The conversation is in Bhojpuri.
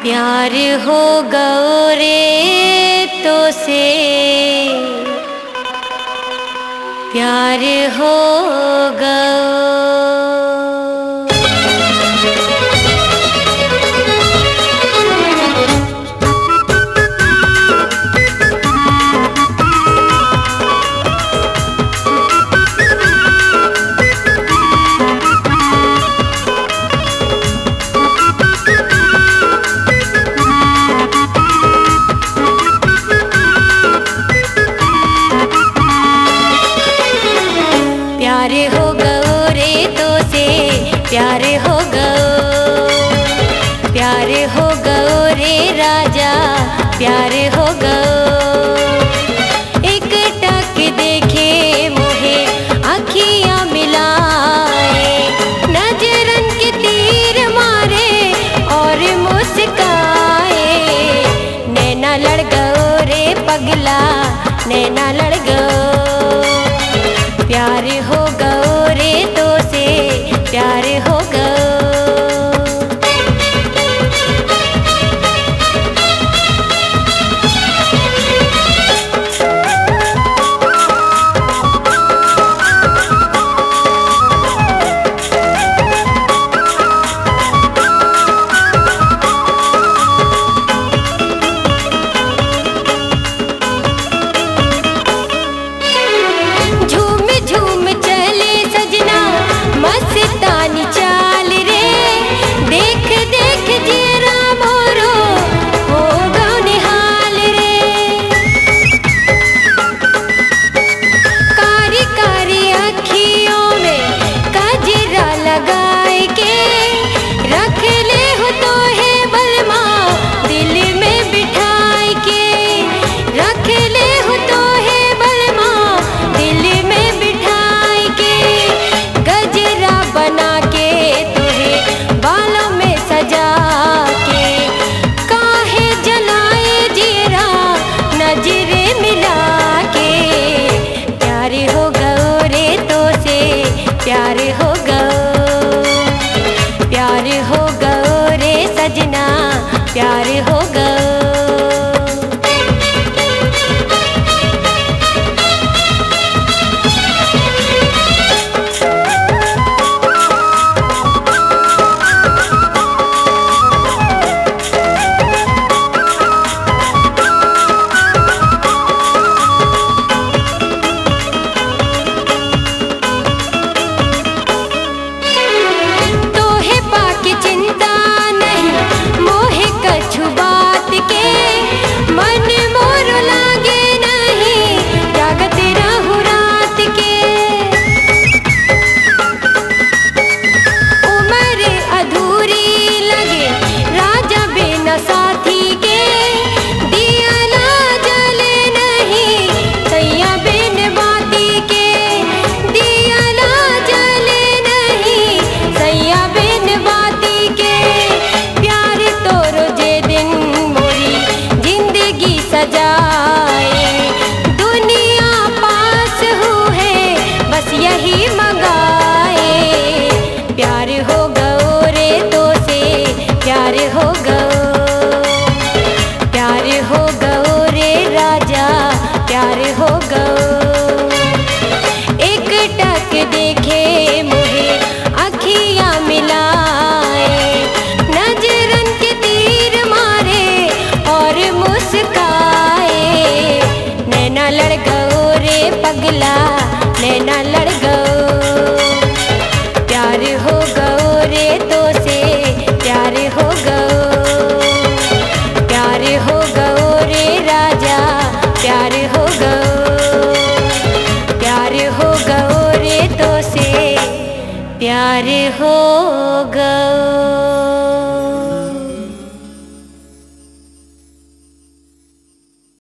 प्यार हो गयो रे तो से, प्यार हो गयो। प्यार हो गयो रे तो से, प्यार हो गयो, प्यार हो गयो रे राजा, प्यार हो गयो। एक टक देखे मोहे आँखियाँ मिलाए, नजरन के तीर मारे और मुस्काए। नैना लड़ गयो रे पगला, नैना लड़ गयो। प्यार हो गयो रे तो से, प्यार हो गयो। मस्तानी चाल रे, देख देख जेरा मोरो हो गयो निहाल रे। कारी कारी अखियों में कजरा लगाए के, रख ले हो तो है बलमा दिल में बिठाए के। रख ले हो तो है बलमा दिल में बिठाए के। गजरा बना के तुहे बालों में सजा के, काहे जलाए जीरा नजरे मिला के। प्यार हो गयो रे तो से, प्यार हो गयो, प्यार हो गयो रे सजना, प्यार हो गयो। चिंता नहीं मोहे कछु बात के, मन मोर लागे नहीं जागत रहूं रात के। उम्र अधूरी लगे राजा बिना साथी के, दिया ना जले नहीं सैया बिन बाती के। दिया ना जले नहीं सैया बिन बाती के। प्यार तो रोजे दिन मोरी जिंदगी सजाए, दुनिया पास है बस यही मंगाए। प्यार हो गयो रे तो से, प्यार हो गयो, प्यार हो गयो रे राजा, प्यार हो गयो। एक टक देखे मोहे अखियाँ मिलाए, नजरन के तीर मारे और मुस्काए। नैना लड़ गयो रे पगला, नैना लड़ गयो। प्यार हो गयो रे तो से, प्यार हो गयो, प्यार हो गयो रे राजा, प्यार हो गयो। प्यार हो गयो रे तो से, प्यार हो